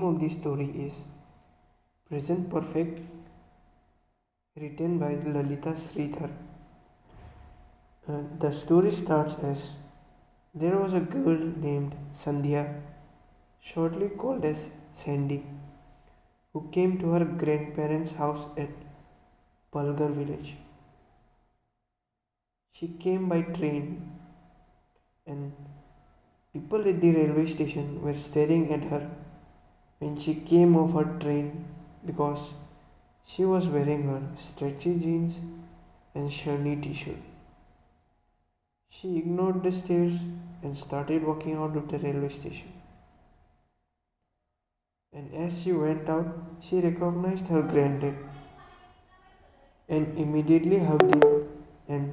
name of the story is Present Perfect, written by Lalita Sridhar. The story starts as there was a girl named Sandhya, shortly called as Sandy, who came to her grandparents' house at Palghar village. She came by train, and people at the railway station were staring at her when she came off her train because she was wearing her stretchy jeans and shiny t-shirt. She ignored the stares and started walking out of the railway station. And as she went out, she recognized her granddad and immediately hugged him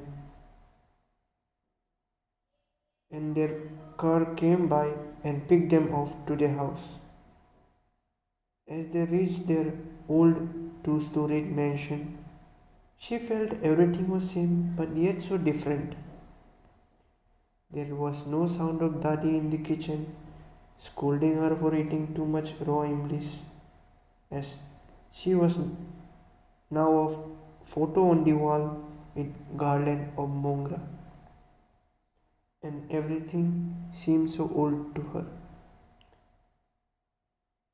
and their car came by and picked them off to their house. As they reached their old two-storied mansion, she felt everything was same but yet so different. There was no sound of Dadi in the kitchen scolding her for eating too much raw imlis, as she was now a photo on the wall with garland of mongra, and everything seemed so old to her.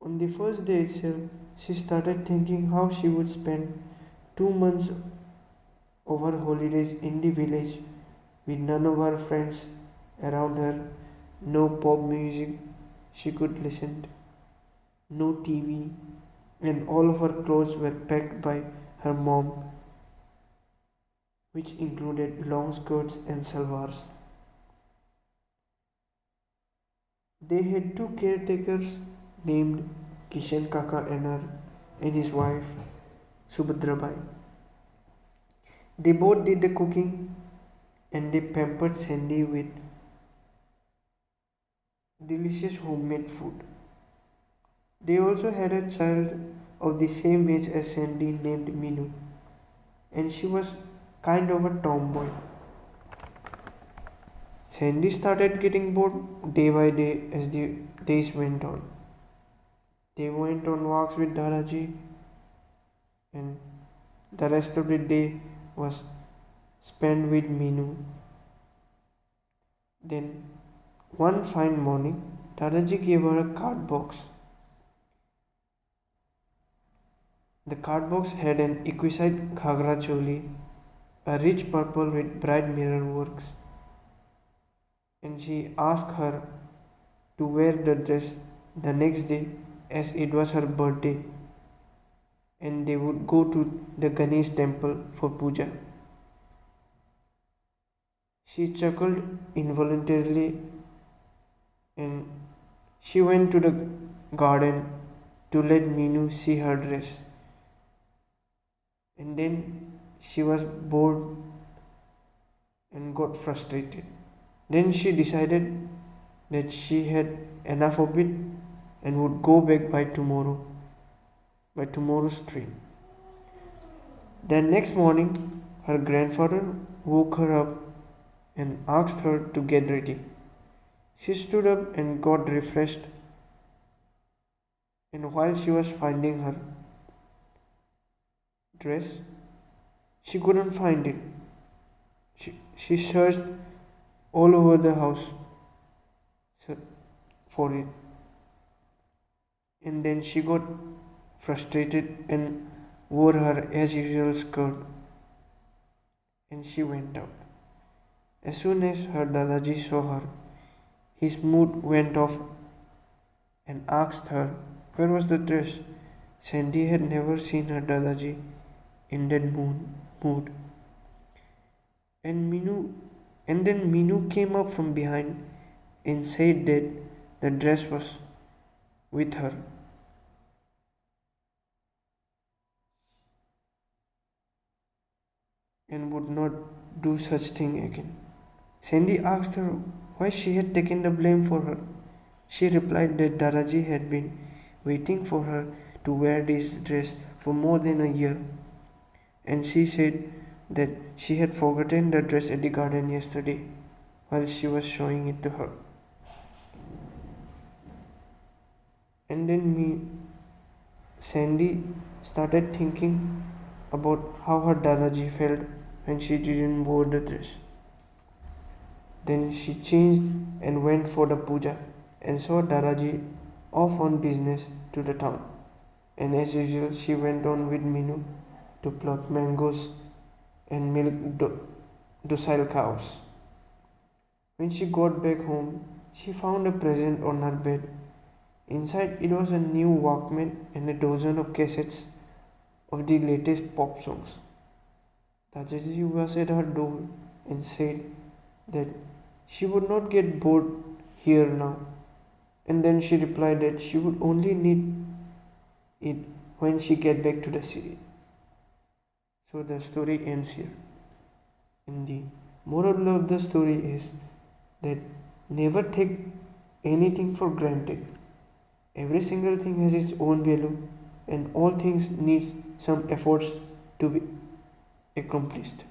On the first day itself, she started thinking how she would spend 2 months of her holidays in the village with none of her friends around her, no pop music she could listen to, no TV, and all of her clothes were packed by her mom, which included long skirts and salwars. They had two caretakers named Kishan Kaka and his wife Subhadrabai. They both did the cooking and they pampered Sandy with delicious homemade food. They also had a child of the same age as Sandy named Minu, and she was kind of a tomboy. Sandy started getting bored day by day as the days went on. They went on walks with Dadaji, and the rest of the day was spent with Minu. Then, one fine morning, Dadaji gave her a card box. The card box had an exquisite ghagra choli, a rich purple with bright mirror works, and she asked her to wear the dress the next day as it was her birthday and they would go to the Ganesh temple for puja. She chuckled involuntarily and she went to the garden to let Minu see her dress. And then she was bored and got frustrated. Then she decided that she had enough of it and would go back by tomorrow's train. The next morning, her grandfather woke her up and asked her to get ready. She stood up and got refreshed, and while she was finding her dress, she couldn't find it. She searched all over the house for it, and then she got frustrated and wore her as usual skirt and she went out. As soon as her Dadaji saw her, his mood went off and asked her where was the dress. Sandy had never seen her Dadaji in that mood. And then Minu came up from behind and said that the dress was with her. And would not do such thing again. Sandy asked her why she had taken the blame for her. She replied that Dadaji had been waiting for her to wear this dress for more than a year, and she said that she had forgotten the dress at the garden yesterday while she was showing it to her. And then Sandy started thinking about how her Dadaji felt when she didn't wear the dress. Then she changed and went for the puja and saw Dadaji off on business to the town. And as usual, she went on with Minu to pluck mangoes and milk docile cows. When she got back home, she found a present on her bed. Inside, it was a new Walkman and a dozen of cassettes of the latest pop songs. Tajaji was at her door and said that she would not get bored here now, and then she replied that she would only need it when she get back to the city. So the story ends here. And the moral of the story is that never take anything for granted. Every single thing has its own value, and all things need some efforts to be accomplished.